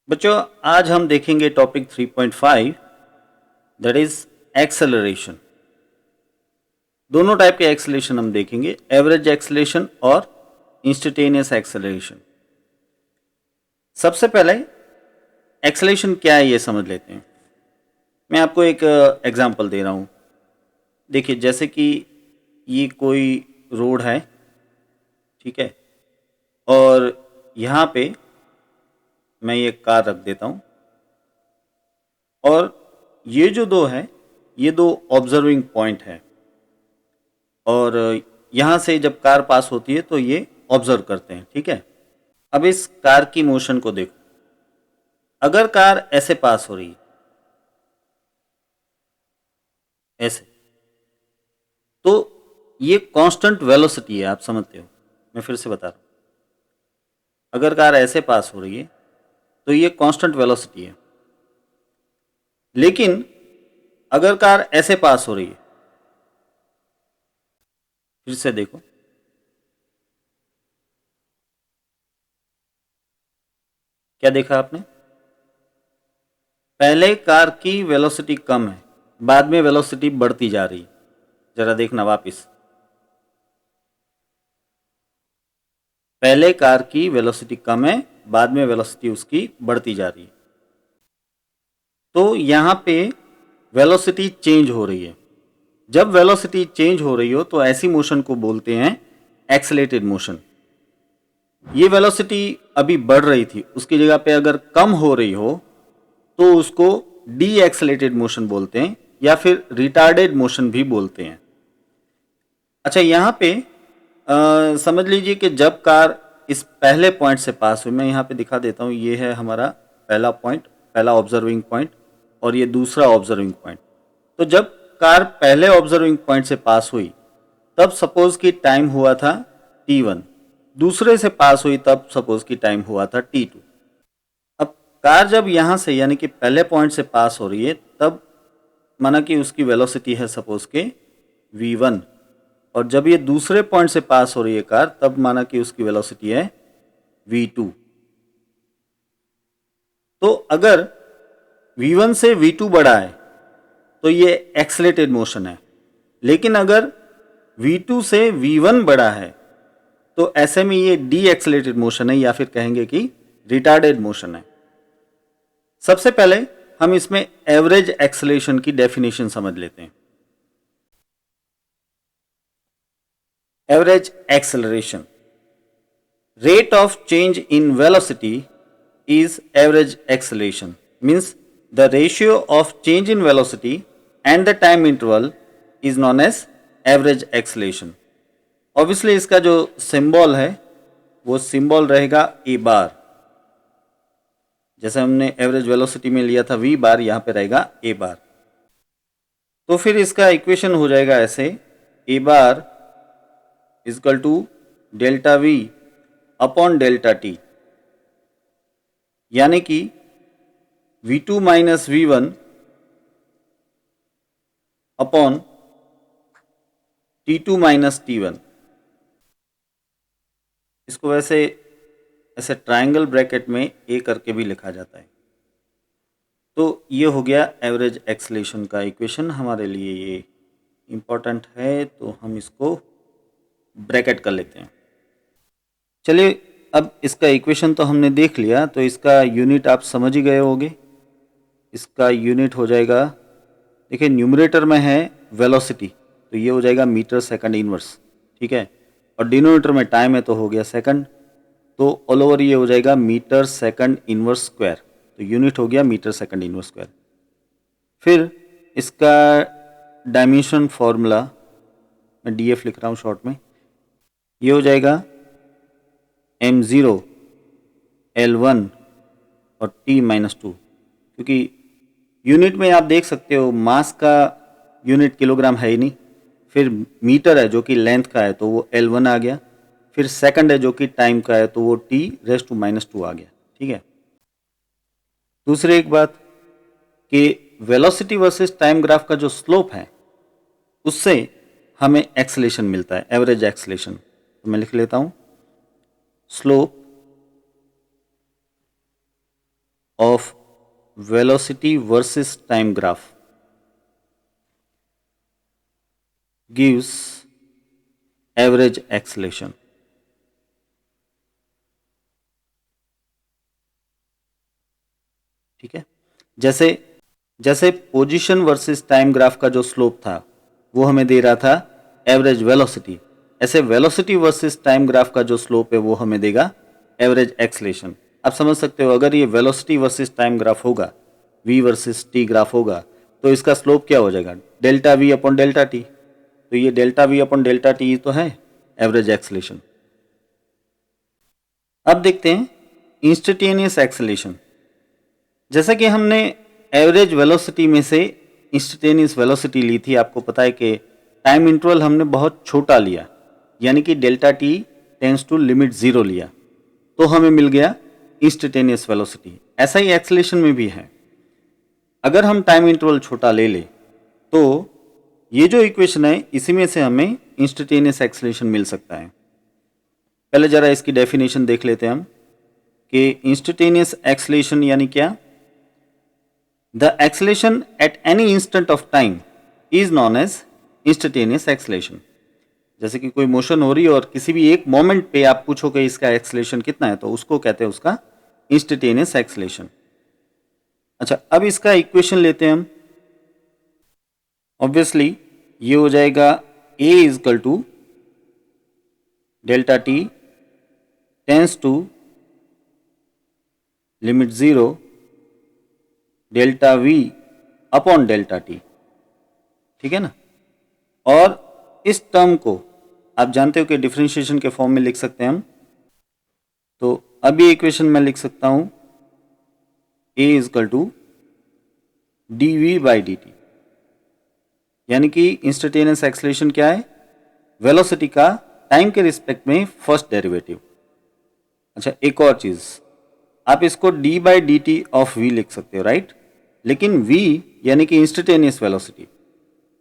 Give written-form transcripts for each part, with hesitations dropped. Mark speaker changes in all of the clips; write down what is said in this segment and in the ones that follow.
Speaker 1: बच्चों आज हम देखेंगे टॉपिक 3.5 दैट इज एक्सेलरेशन। दोनों टाइप के एक्सेलरेशन हम देखेंगे, एवरेज एक्सेलरेशन और इंस्टेंटेनियस एक्सेलरेशन। सबसे पहले एक्सेलरेशन क्या है ये समझ लेते हैं। मैं आपको एक एग्जांपल दे रहा हूँ। देखिए जैसे कि ये कोई रोड है, ठीक है, और यहाँ पे मैं ये कार रख देता हूँ और ये जो दो है ये दो ऑब्जर्विंग पॉइंट है और यहाँ से जब कार पास होती है तो ये ऑब्जर्व करते हैं, ठीक है। अब इस कार की मोशन को देखो, अगर कार ऐसे पास हो रही है, ऐसे, तो ये कांस्टेंट वेलोसिटी है, आप समझते हो। मैं फिर से बता रहा हूँ, अगर कार ऐसे पास हो रही है तो ये कांस्टेंट वेलोसिटी है, लेकिन अगर कार ऐसे पास हो रही है, फिर से देखो, क्या देखा आपने? पहले कार की वेलोसिटी कम है, बाद में वेलोसिटी बढ़ती जा रही है। जरा देखना वापस, पहले कार की वेलोसिटी कम है, बाद में वेलोसिटी उसकी बढ़ती जा रही है। तो यहाँ पे वेलोसिटी चेंज हो रही है। जब वेलोसिटी चेंज हो रही हो तो ऐसी मोशन को बोलते हैं एक्सेलेरेटेड मोशन। ये वेलोसिटी अभी बढ़ रही थी, उसकी जगह पे अगर कम हो रही हो तो उसको डी एक्सेलेरेटेड मोशन बोलते हैं या फिर रिटार्डेड मोशन भी बोलते हैं। अच्छा, यहाँ पे समझ लीजिए कि जब कार इस पहले पॉइंट से पास हुई, मैं यहाँ पे दिखा देता हूँ, ये है हमारा पहला पॉइंट, पहला ऑब्जर्विंग पॉइंट, और ये दूसरा ऑब्जर्विंग पॉइंट। तो जब कार पहले ऑब्जर्विंग पॉइंट से पास हुई तब सपोज की टाइम हुआ था t1, दूसरे से पास हुई तब सपोज की टाइम हुआ था t2। अब कार जब यहाँ से यानी कि पहले पॉइंट से पास हो रही है तब माना कि उसकी वेलोसिटी है सपोज के v1, और जब ये दूसरे पॉइंट से पास हो रही है कार तब माना कि उसकी वेलोसिटी है v2। तो अगर v1 से v2 बड़ा है तो ये एक्सेलेरेटेड मोशन है, लेकिन अगर v2 से v1 बड़ा है तो ऐसे में ये डी एक्सेलेरेटेड मोशन है या फिर कहेंगे कि रिटार्डेड मोशन है। सबसे पहले हम इसमें एवरेज एक्सेलरेशन की डेफिनेशन समझ लेते हैं। Average acceleration, rate of change in velocity is average acceleration, means the ratio of change in velocity and the time interval is known as average acceleration. Obviously इसका जो सिंबल है वो symbol रहेगा ए बार, जैसे हमने एवरेज वेलोसिटी में लिया था वी बार, यहाँ पे रहेगा ए बार। तो फिर इसका इक्वेशन हो जाएगा ऐसे, a bar equal to delta v upon delta t, यानी कि v2 माइनस v1 अपॉन t2 माइनस t1। इसको वैसे ऐसे ट्रायंगल ब्रैकेट में ए करके भी लिखा जाता है। तो ये हो गया एवरेज एक्सेलरेशन का इक्वेशन, हमारे लिए ये इम्पोर्टेंट है तो हम इसको ब्रैकेट कर लेते हैं। चलिए, अब इसका इक्वेशन तो हमने देख लिया, तो इसका यूनिट आप समझ ही गए होंगे। इसका यूनिट हो जाएगा, देखिए न्यूमरेटर में है वेलोसिटी तो ये हो जाएगा मीटर सेकंड इनवर्स, ठीक है, और डिनोमिनेटर में टाइम है तो हो गया सेकंड, तो ऑल ओवर ये हो जाएगा मीटर सेकंड इनवर्स स्क्वायर, तो यूनिट हो गया मीटर सेकंड इनवर्स स्क्वायर। फिर इसका डायमेंशन फॉर्मूला मैं डीएफ लिख रहा हूँ शॉर्ट में, ये हो जाएगा m0 L1 और t माइनस 2, क्योंकि यूनिट में आप देख सकते हो मास का यूनिट किलोग्राम है ही नहीं, फिर मीटर है जो कि लेंथ का है तो वो L1 आ गया, फिर सेकंड है जो कि टाइम का है तो वो t रेज़ टू माइनस 2 आ गया, ठीक है। दूसरी एक बात कि वेलोसिटी वर्सेस टाइम ग्राफ का जो स्लोप है उससे हमें एक्सेलरेशन मिलता है, एवरेज एक्सेलरेशन। तो मैं लिख लेता हूँ, slope of velocity versus time graph gives average acceleration. ठीक है, जैसे जैसे पोजीशन वर्सेस टाइम ग्राफ का जो स्लोप था वो हमें दे रहा था एवरेज वेलोसिटी, ऐसे वेलोसिटी वर्सेस टाइम ग्राफ का जो स्लोप है वो हमें देगा एवरेज एक्सलेशन। आप समझ सकते हो, अगर ये वेलोसिटी वर्सेस टाइम ग्राफ होगा, v वर्सेस t ग्राफ होगा, तो इसका स्लोप क्या हो जाएगा, delta v upon delta T. तो ये delta v upon delta T तो है एवरेज एक्सलेशन। अब देखते हैं इंस्टेंटेनियस एक्सलेशन। जैसा कि हमने एवरेज वेलोसिटी में से इंस्टेंटेनियस वेलोसिटी ली थी, आपको पता है कि टाइम इंटरवल हमने बहुत छोटा लिया, यानी कि delta t tends to limit 0 लिया, तो हमें मिल गया इंस्टेंटेनियस वेलोसिटी। ऐसा ही एक्सेलेरेशन में भी है, अगर हम टाइम इंटरवल छोटा ले ले तो ये जो इक्वेशन है इसी में से हमें इंस्टेंटेनियस एक्सेलेरेशन मिल सकता है। पहले जरा इसकी डेफिनेशन देख लेते हैं हम कि इंस्टेंटेनियस एक्सेलेरेशन यानी क्या। The acceleration at any instant of time is known as instantaneous acceleration. जैसे कि कोई मोशन हो रही है और किसी भी एक मोमेंट पे आप पूछो कि इसका एक्सेलेरेशन कितना है, तो उसको कहते हैं उसका इंस्टेंटेनियस एक्सेलेरेशन। अच्छा, अब इसका इक्वेशन लेते हैं हम। ऑब्वियसली ये हो जाएगा a is equal to delta t tends to limit 0 delta v upon delta t. ठीक है ना। और इस टर्म को आप जानते हो कि डिफरेंशिएशन के फॉर्म में लिख सकते हैं हम। तो अब ये इक्वेशन मैं लिख सकता हूं a is equal to d v by d t, यानी कि इंस्टेंटेनियस एक्सेलेरेशन क्या है, वेलोसिटी का टाइम के रिस्पेक्ट में फर्स्ट डेरिवेटिव। अच्छा, एक और चीज, आप इसको d by d T of v लिख सकते हो, राइट। लेकिन v यानी कि इंस्टेंटेनियस वेलोसिटी,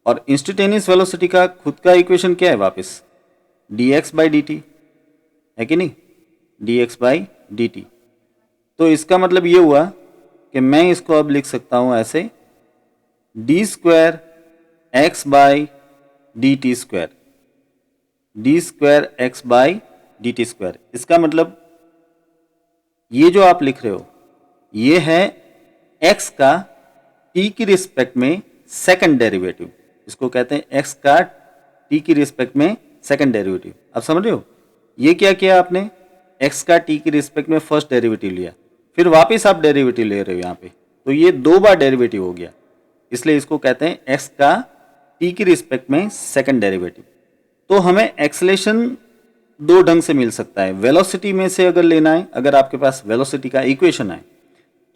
Speaker 1: और इंस्टेंटेनियस वेलोसिटी का खुद का इक्वेशन क्या है वापस, dx बाई डी टी, है कि नहीं, dx बाई डी टी। तो इसका मतलब ये हुआ कि मैं इसको अब लिख सकता हूं ऐसे D square x by d T square, D square x by d T square. इसका मतलब ये जो आप लिख रहे हो ये है x का t की रिस्पेक्ट में सेकंड डेरिवेटिव, इसको कहते हैं x का t की रिस्पेक्ट में सेकंड डेरिवेटिव। आप समझ रहे हो, ये क्या किया आपने, x का t की रिस्पेक्ट में फर्स्ट डेरिवेटिव लिया, फिर वापस आप डेरिवेटिव ले रहे हो यहाँ पे, तो ये 2 बार डेरिवेटिव हो गया, इसलिए इसको कहते हैं x का t की रिस्पेक्ट में सेकंड डेरिवेटिव। तो हमें एक्सेलेरेशन 2 ढंग से मिल सकता है। वेलोसिटी में से अगर लेना है, अगर आपके पास वेलोसिटी का इक्वेशन है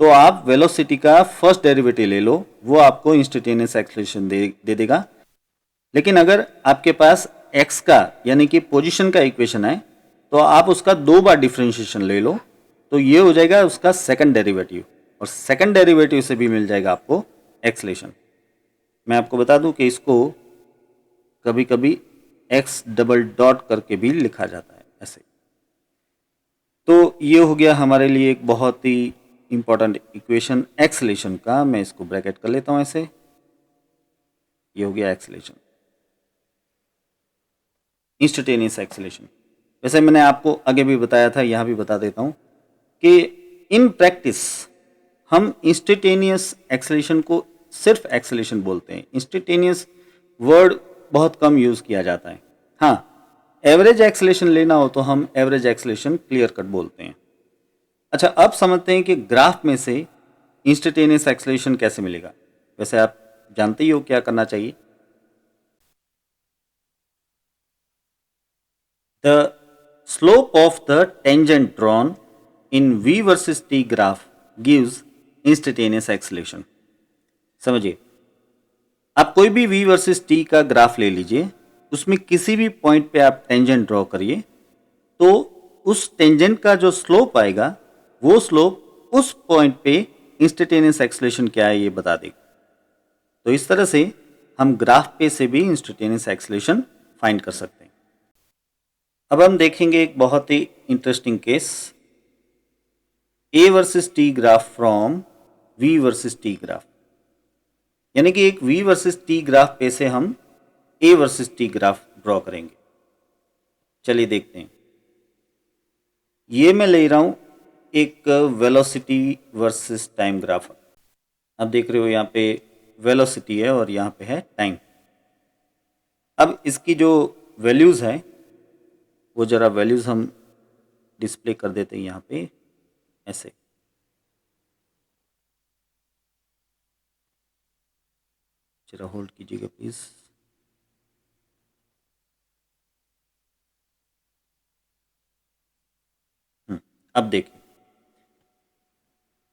Speaker 1: तो आप वेलोसिटी का फर्स्ट डेरिवेटिव ले लो, वो आपको इंस्टेंटेनियस एक्सेलेरेशन दे देगा। लेकिन अगर आपके पास x का यानी कि पोजीशन का इक्वेशन है तो आप उसका 2 बार डिफरेंशिएशन ले लो, तो ये हो जाएगा उसका सेकंड डेरिवेटिव, और सेकंड डेरिवेटिव से भी मिल जाएगा आपको एक्सेलेरेशन। मैं आपको बता दूं कि इसको कभी कभी x डबल डॉट करके भी लिखा जाता है ऐसे। तो ये हो गया हमारे लिए एक बहुत ही इंपॉर्टेंट इक्वेशन एक्सेलेरेशन का। मैं इसको ब्रैकेट कर लेता हूं ऐसे, ये हो गया एक्सेलेरेशन, इंस्टेंटेनियस एक्सेलेरेशन। वैसे मैंने आपको आगे भी बताया था, यहां भी बता देता हूं कि इन प्रैक्टिस हम इंस्टेंटेनियस एक्सेलेरेशन को सिर्फ एक्सेलेरेशन बोलते हैं। इंस्टेंटेनियस वर्ड बहुत कम यूज किया जाता है। हाँ, एवरेज एक्सेलेरेशन लेना हो तो हम एवरेज एक्सेलेरेशन क्लियर कट बोलते हैं। अच्छा, अब समझते हैं कि ग्राफ में से इंस्टेंटेनियस एक्सेलेरेशन कैसे मिलेगा। वैसे आप जानते ही हो क्या करना चाहिए। The slope of the tangent drawn in v versus t graph gives instantaneous acceleration. समझिए, आप कोई भी v वर्सेस t का ग्राफ ले लीजिए, उसमें किसी भी पॉइंट पे आप टेंजेंट ड्रॉ करिए, तो उस टेंजेंट का जो स्लोप आएगा वो स्लोप उस पॉइंट पे इंस्टेंटेनियस एक्सेलेरेशन क्या है ये बता देगा। तो इस तरह से हम ग्राफ पे से भी इंस्टेंटेनियस एक्सेलेरेशन फाइंड कर सकते हैं। अब हम देखेंगे एक बहुत ही interesting case. A versus t graph from v versus t graph, यानी कि एक वी वर्सेस टी ग्राफ पे से हम ए वर्सेस टी ग्राफ ड्रॉ करेंगे। चलिए देखते हैं। ये मैं ले रहा हूं एक वेलोसिटी वर्सेस टाइम ग्राफ। अब देख रहे हो यहाँ पे वेलोसिटी है और यहाँ पे है टाइम। अब इसकी जो वैल्यूज़ हैं वो ज़रा वैल्यूज़ हम डिस्प्ले कर देते हैं यहाँ पे ऐसे। जरा होल्ड कीजिएगा प्लीज़। अब देखिए,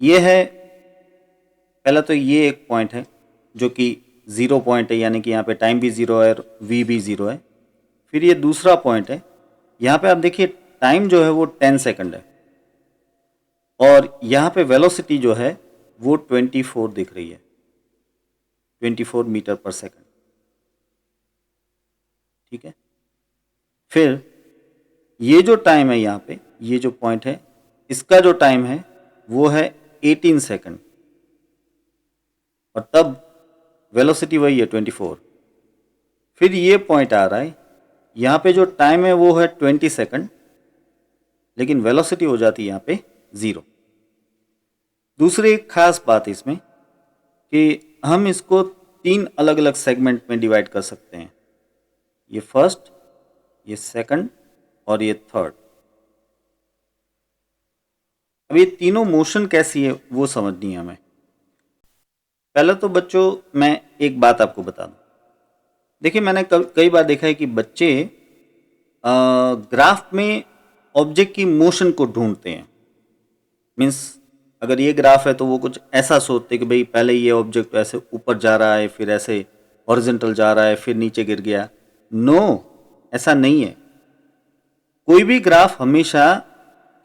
Speaker 1: ये है, पहला तो ये एक पॉइंट है जो कि 0 पॉइंट है, यानी कि यहाँ पे टाइम भी 0 है और वी भी 0 है। फिर ये दूसरा पॉइंट है, यहाँ पे आप देखिए टाइम जो है वो 10 सेकंड है और यहाँ पे वेलोसिटी जो है वो 24 दिख रही है, 24 मीटर पर सेकंड। ठीक है, फिर ये जो टाइम है यहाँ पे, ये जो पॉइंट है, इसका जो टाइम है वो है 18 सेकंड और तब वेलोसिटी वही है 24। फिर ये पॉइंट आ रहा है, यहाँ पे जो टाइम है वो है 20 सेकंड, लेकिन वेलोसिटी हो जाती है यहाँ पे 0। दूसरी एक खास बात इसमें कि हम इसको 3 अलग अलग सेगमेंट में डिवाइड कर सकते हैं, ये फर्स्ट, ये सेकंड और ये थर्ड। अब ये तीनों मोशन कैसी है वो समझनी है हमें। पहले तो बच्चों मैं एक बात आपको बता दूं, देखिए मैंने कई बार देखा है कि बच्चे ग्राफ में ऑब्जेक्ट की मोशन को ढूंढते हैं। मीन्स अगर ये ग्राफ है तो वो कुछ ऐसा सोचते हैं कि भाई पहले ये ऑब्जेक्ट ऐसे ऊपर जा रहा है, फिर ऐसे हॉरिजॉन्टल जा रहा है, फिर नीचे गिर गया। नो, ऐसा नहीं है। कोई भी ग्राफ हमेशा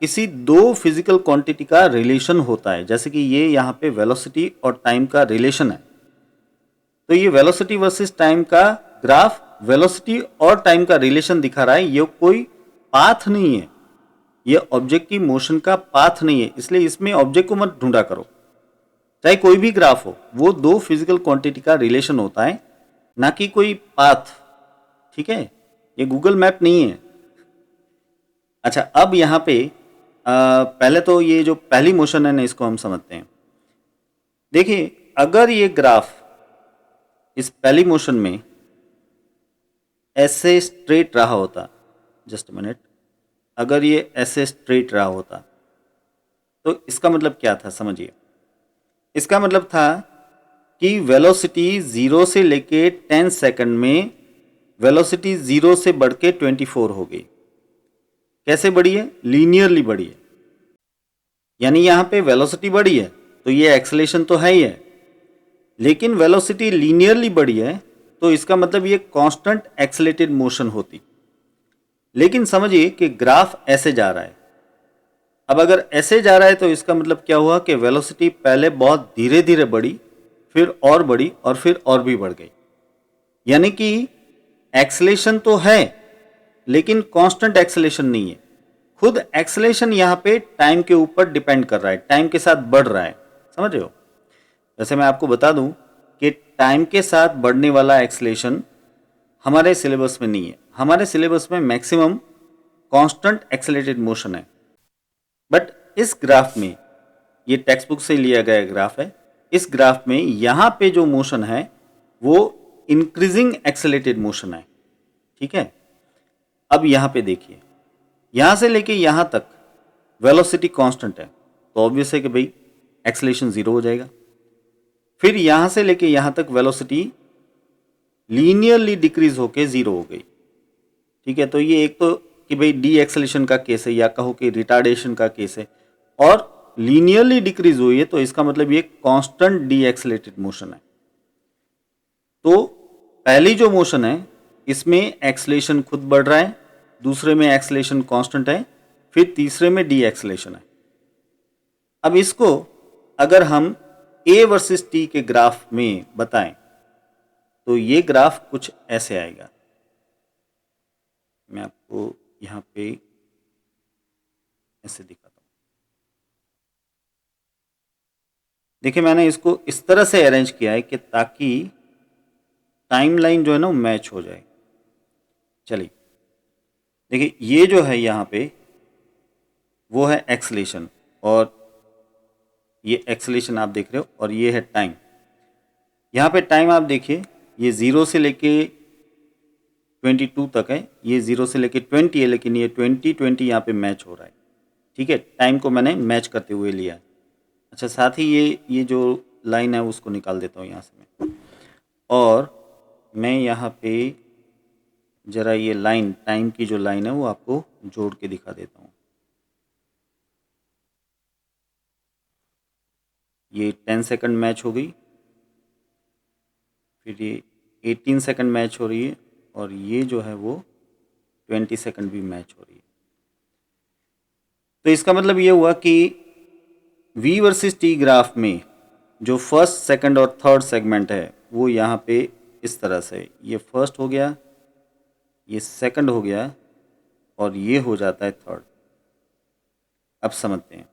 Speaker 1: किसी दो फिजिकल क्वांटिटी का रिलेशन होता है, जैसे कि ये यहाँ पे वेलोसिटी और टाइम का रिलेशन है। तो ये वेलोसिटी वर्सेस टाइम का ग्राफ वेलोसिटी और टाइम का रिलेशन दिखा रहा है, ये कोई पाथ नहीं है, ये ऑब्जेक्ट की मोशन का पाथ नहीं है, इसलिए इसमें ऑब्जेक्ट को मत ढूंढा करो। चाहे कोई भी ग्राफ हो, वो दो फिजिकल क्वांटिटी का रिलेशन होता है, ना कि कोई पाथ। ठीक है, ये गूगल मैप नहीं है। अच्छा, अब यहाँ पे पहले तो ये जो पहली मोशन है ना, इसको हम समझते हैं। देखिए, अगर ये ग्राफ इस पहली मोशन में ऐसे स्ट्रेट रहा होता, जस्ट मिनट, अगर ये ऐसे स्ट्रेट रहा होता तो इसका मतलब क्या था समझिए। इसका मतलब था कि वेलोसिटी 0 से लेके 10 सेकंड में वेलोसिटी 0 से बढ़ के 24 हो गई। कैसे बढ़ी है? लीनियरली बढ़ी है। यानी यहाँ पे वेलोसिटी बढ़ी है तो ये एक्सेलेरेशन तो है ही है, लेकिन वेलोसिटी लीनियरली बढ़ी है तो इसका मतलब ये कांस्टेंट एक्सेलेरेटेड मोशन होती। लेकिन समझिए कि ग्राफ ऐसे जा रहा है। अब अगर ऐसे जा रहा है तो इसका मतलब क्या हुआ कि वेलोसिटी पहले बहुत धीरे धीरे बढ़ी, फिर और बढ़ी और फिर और भी बढ़ गई। यानी कि एक्सेलेरेशन तो है लेकिन कांस्टेंट एक्सेलेरेशन नहीं है। खुद एक्सेलेरेशन यहाँ पे टाइम के ऊपर डिपेंड कर रहा है, टाइम के साथ बढ़ रहा है। समझ रहे हो? वैसे मैं आपको बता दूं कि टाइम के साथ बढ़ने वाला एक्सेलेरेशन हमारे सिलेबस में नहीं है। हमारे सिलेबस में मैक्सिमम कांस्टेंट एक्सेलरेटेड मोशन है। बट इस ग्राफ में, ये टेक्स्ट बुक से लिया गया ग्राफ है, इस ग्राफ में यहाँ पे जो मोशन है वो इंक्रीजिंग एक्सेलरेटेड मोशन है। ठीक है, अब यहाँ पे देखिए, यहाँ से लेके यहाँ तक वेलोसिटी कांस्टेंट है तो ऑब्वियस है कि भाई एक्सेलरेशन 0 हो जाएगा। फिर यहाँ से लेके यहाँ तक वेलोसिटी लीनियरली डिक्रीज होके 0 हो गई। ठीक है, तो ये एक तो कि भाई डी एक्सेलेरेशन का केस है, या कहो कि रिटार्डेशन का केस है, और लीनियरली डिक्रीज हुई है तो इसका मतलब ये कांस्टेंट डी एक्सेलरेटेड मोशन है। तो पहली जो मोशन है इसमें एक्सेलेरेशन खुद बढ़ रहा है, दूसरे में एक्सेलेरेशन कांस्टेंट है, फिर तीसरे में डी एक्सेलेरेशन है। अब इसको अगर हम ए वर्सेस टी के ग्राफ में बताएं तो ये ग्राफ कुछ ऐसे आएगा। मैं आपको यहाँ पे ऐसे दिखाता हूँ। देखिए मैंने इसको इस तरह से अरेंज किया है कि ताकि टाइमलाइन जो है ना वो मैच हो जाए। चलिए देखिए ये जो है यहाँ पे वो है एक्सलेशन, और ये एक्सलेशन आप देख रहे हो, और ये है टाइम। यहाँ पे टाइम आप देखिए ये 0 से लेके 22 तक है, ये 0 से लेके 20 है, लेकिन ये 20 यहाँ पे मैच हो रहा है। ठीक है, टाइम को मैंने मैच करते हुए लिया है। अच्छा, साथ ही ये जो लाइन है उसको निकाल देता हूँ यहाँ से मैं, और मैं यहाँ पे ज़रा ये लाइन, टाइम की जो लाइन है वो आपको जोड़ के दिखा देता हूँ। ये 10 सेकंड मैच हो गई, फिर ये 18 सेकंड मैच हो रही है, और ये जो है वो 20 सेकंड भी मैच हो रही है। तो इसका मतलब ये हुआ कि V वर्सेस T ग्राफ में जो फर्स्ट, सेकंड और थर्ड सेगमेंट है वो यहाँ पे इस तरह से, ये फर्स्ट हो गया, ये सेकंड हो गया, और ये हो जाता है थर्ड। अब समझते हैं।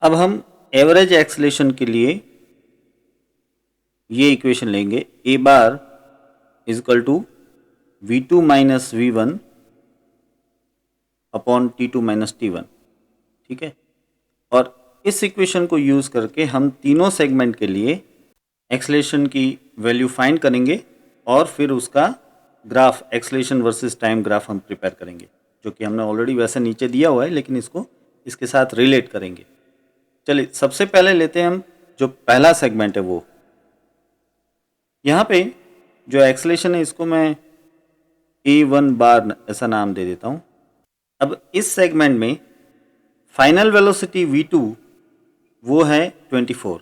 Speaker 1: अब हम एवरेज एक्सलेशन के लिए ये इक्वेशन लेंगे, a bar is equal to V2 माइनस V1 अपॉन T2 माइनस T1। ठीक है, और इस इक्वेशन को यूज़ करके हम तीनों सेगमेंट के लिए एक्सलेशन की वैल्यू फाइंड करेंगे, और फिर उसका graph, acceleration versus time graph हम प्रिपेयर करेंगे, जो कि हमने ऑलरेडी वैसे नीचे दिया हुआ है, लेकिन इसको इसके साथ रिलेट करेंगे। चलिए सबसे पहले लेते हैं हम जो पहला सेगमेंट है वो। यहाँ पे जो एक्सलेशन है इसको मैं A1 बार ऐसा नाम दे देता हूँ। अब इस सेगमेंट में फाइनल वेलोसिटी V2 वो है 24,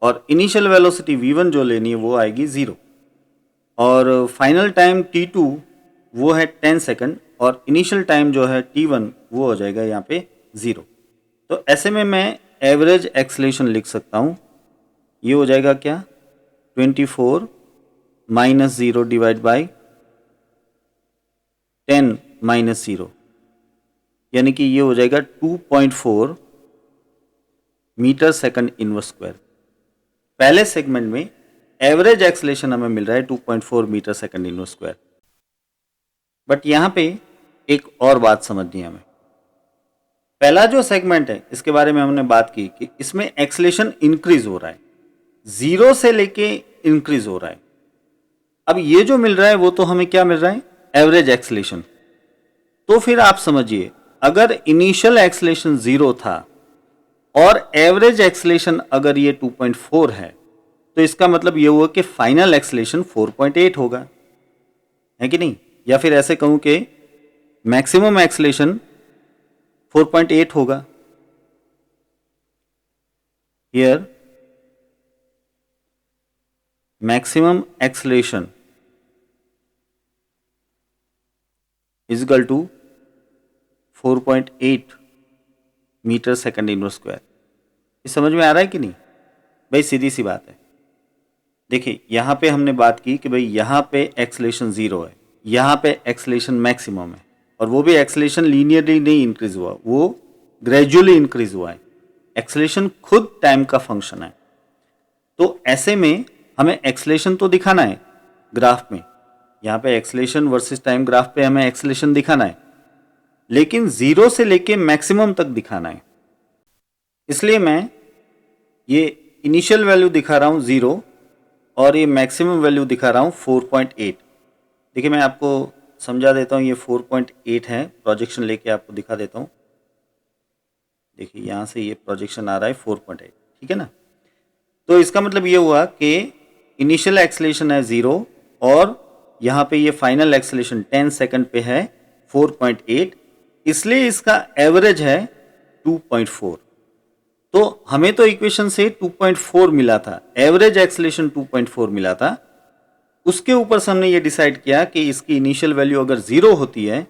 Speaker 1: और इनिशियल वेलोसिटी V1 जो लेनी है वो आएगी 0, और फाइनल टाइम T2 वो है 10 सेकंड, और इनिशियल टाइम जो है T1 वो हो जाएगा यहाँ पे 0। तो ऐसे में मैं एवरेज एक्सलेशन लिख सकता हूँ, ये हो जाएगा क्या, 24 माइनस 0 डिवाइड बाई 10 माइनस 0, यानी कि ये हो जाएगा 2.4 मीटर सेकंड इनवर्स स्क्वायर। पहले सेगमेंट में एवरेज एक्सलेशन हमें मिल रहा है 2.4 metre second inverse square. But यहाँ पे एक और बात समझनी है हमें। पहला जो सेगमेंट है इसके बारे में हमने बात की कि इसमें एक्सलेशन इंक्रीज हो रहा है, 0 से लेके इंक्रीज हो रहा है। अब ये जो मिल रहा है वो तो हमें क्या मिल रहा है, एवरेज एक्सलेशन। तो फिर आप समझिए, अगर इनिशियल एक्सलेशन 0 था और एवरेज एक्सलेशन अगर ये 2.4 है, तो इसका मतलब ये हुआ कि फाइनल एक्सलेशन 4.8 होगा, है कि नहीं? या फिर ऐसे कहूं कि मैक्सिमम एक्सलेशन 4.8 होगा। Here maximum acceleration is equal to 4.8 metre second inverse square. ये समझ में आ रहा है कि नहीं भाई? सीधी सी बात है। देखिए यहाँ पे हमने बात की कि भाई यहाँ पे एक्सलेशन 0 है, यहाँ पे एक्सलेशन मैक्सिमम है, और वो भी एक्सलेशन लीनियरली नहीं इंक्रीज हुआ, वो ग्रेजुअली इंक्रीज हुआ है। एक्सलेशन खुद टाइम का फंक्शन है। तो ऐसे में हमें एक्सलेशन तो दिखाना है ग्राफ में, यहाँ पे एक्सलेशन वर्सेस टाइम ग्राफ पे हमें एक्सलेशन दिखाना है, लेकिन 0 से लेके मैक्सिमम तक दिखाना है। इसलिए मैं ये इनिशियल वैल्यू दिखा रहा हूँ 0, और ये मैक्सिमम वैल्यू दिखा रहा हूँ 4.8। देखिए मैं आपको समझा देता हूँ, ये 4.8 है, प्रोजेक्शन लेके आपको दिखा देता हूँ। देखिए यहाँ से ये प्रोजेक्शन आ रहा है 4.8, ठीक है ना? तो इसका मतलब ये हुआ कि इनिशियल एक्सलेशन है 0, और यहाँ पे ये फाइनल एक्सलेशन 10 सेकंड पे है 4.8, इसलिए इसका एवरेज है 2.4। तो हमें तो इक्वेशन से 2.4 मिला था, एवरेज एक्सलेशन 2.4 मिला था। उसके ऊपर से हमने ये डिसाइड किया कि इसकी इनिशियल वैल्यू अगर 0 होती है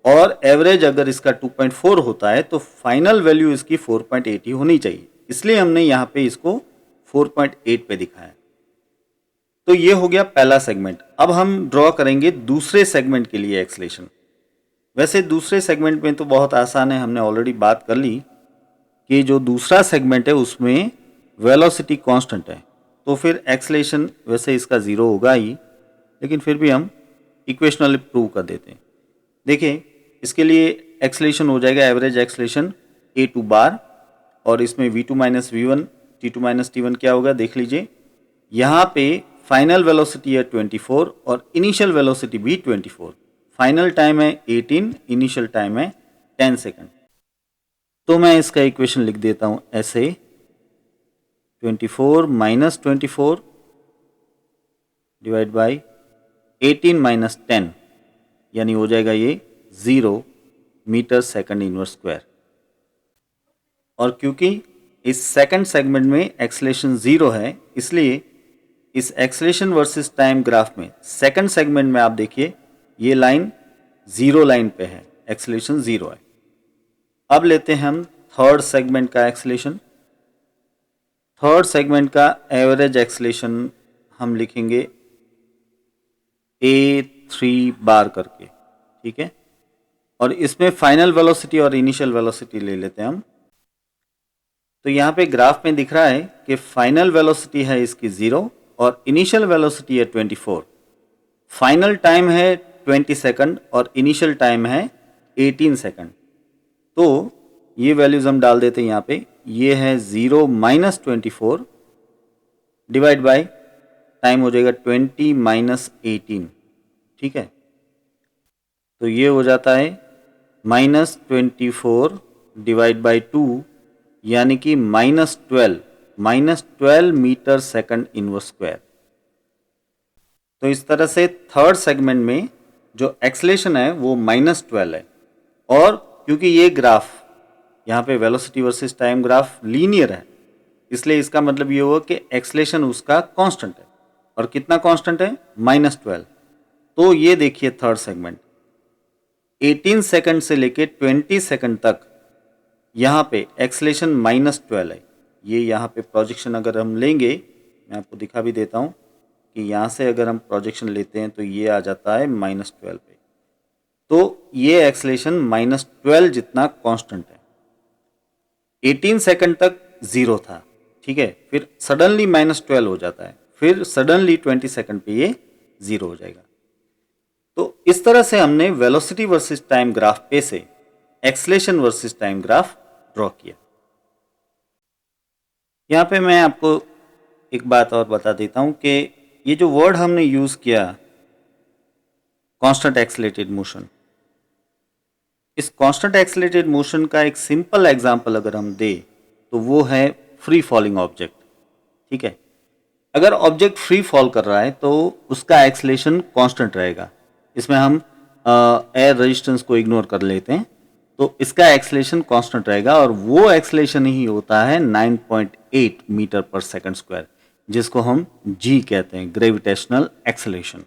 Speaker 1: और एवरेज अगर इसका 2.4 होता है, तो फाइनल वैल्यू इसकी 4.8 ही होनी चाहिए। इसलिए हमने यहाँ पे इसको 4.8 पे दिखाया। तो ये हो गया पहला सेगमेंट। अब हम ड्रॉ करेंगे दूसरे सेगमेंट के लिए एक्सलेशन। वैसे दूसरे सेगमेंट में तो बहुत आसान है, हमने ऑलरेडी बात कर ली। कि जो दूसरा सेगमेंट है उसमें वेलोसिटी कांस्टेंट है, तो फिर एक्सेलेरेशन वैसे इसका ज़ीरो होगा ही, लेकिन फिर भी हम इक्वेशनली प्रूव कर देते हैं। देखिए इसके लिए एक्सेलेरेशन हो जाएगा एवरेज एक्सेलेरेशन a2 बार, और इसमें v2 माइनस v1 t2 माइनस t1 क्या होगा देख लीजिए। यहाँ पे फाइनल वेलोसिटी है 24 और इनिशियल वेलोसिटी भी 24। फाइनल टाइम है 18, इनिशियल टाइम है 10 सेकंड। तो मैं इसका इक्वेशन लिख देता हूँ ऐसे, 24 माइनस 24 डिवाइड बाई 18 माइनस 10, यानी हो जाएगा ये 0 मीटर सेकंड इनवर्स स्क्वायर। और क्योंकि इस सेकंड सेगमेंट में एक्सेलेरेशन 0 है, इसलिए इस एक्सेलेरेशन वर्सेस टाइम ग्राफ में सेकंड सेगमेंट में आप देखिए ये लाइन 0 लाइन पे है, एक्सेलेरेशन 0 है। अब लेते हैं हम थर्ड सेगमेंट का एक्सेलेरेशन। थर्ड सेगमेंट का एवरेज एक्सेलेरेशन हम लिखेंगे a3 बार करके, ठीक है। और इसमें फाइनल वेलोसिटी और इनिशियल वेलोसिटी ले लेते हैं हम। तो यहाँ पे ग्राफ में दिख रहा है कि फाइनल वेलोसिटी है इसकी 0 और इनिशियल वेलोसिटी है 24। फाइनल टाइम है 20 सेकंड और इनिशियल टाइम है 18 सेकंड। तो ये वैल्यूज हम डाल देते हैं यहाँ पे। ये है 0 माइनस 24 डिवाइड बाय टाइम हो जाएगा 20 माइनस 18, ठीक है। तो ये हो जाता है माइनस 24 डिवाइड बाई 2, यानी कि minus 12 metre second inverse square. तो इस तरह से थर्ड सेगमेंट में जो एक्सेलेरेशन है वो माइनस 12 है। और क्योंकि ये ग्राफ यहाँ पे velocity versus time graph linear है, इसलिए इसका मतलब ये हुआ कि एक्सेलेरेशन उसका कांस्टेंट है। और कितना कांस्टेंट है? माइनस 12। तो ये देखिए थर्ड सेगमेंट 18 सेकंड से लेके 20 सेकंड तक यहाँ पे एक्सेलेरेशन माइनस 12 है। ये यहाँ पे प्रोजेक्शन अगर हम लेंगे, मैं आपको दिखा भी देता हूँ कि यहाँ से अगर हम प्रोजेक्शन लेते हैं तो ये आ जाता है माइनस 12 पे। तो ये एक्सेलेरेशन माइनस 12 जितना कांस्टेंट है। 18 सेकंड तक 0 था, ठीक है, फिर सडनली माइनस 12 हो जाता है, फिर सडनली 20 सेकंड पे ये 0 हो जाएगा। तो इस तरह से हमने वेलोसिटी वर्सेस टाइम ग्राफ पे से acceleration versus time graph draw किया। यहाँ पे मैं आपको एक बात और बता देता हूँ कि ये जो वर्ड हमने यूज़ किया कांस्टेंट एक्सेलरेटेड मोशन, इस कांस्टेंट एक्सेलरेटेड मोशन का एक सिंपल एग्जांपल अगर हम दें तो वो है फ्री फॉलिंग ऑब्जेक्ट, ठीक है। अगर ऑब्जेक्ट फ्री फॉल कर रहा है तो उसका एक्सेलरेशन कांस्टेंट रहेगा। इसमें हम एयर रेजिस्टेंस को इग्नोर कर लेते हैं, तो इसका एक्सेलरेशन कांस्टेंट रहेगा और वो एक्सेलरेशन ही होता है 9.8 मीटर पर सेकंड स्क्वायर, जिसको हम जी कहते हैं, ग्रेविटेशनल एक्सेलरेशन।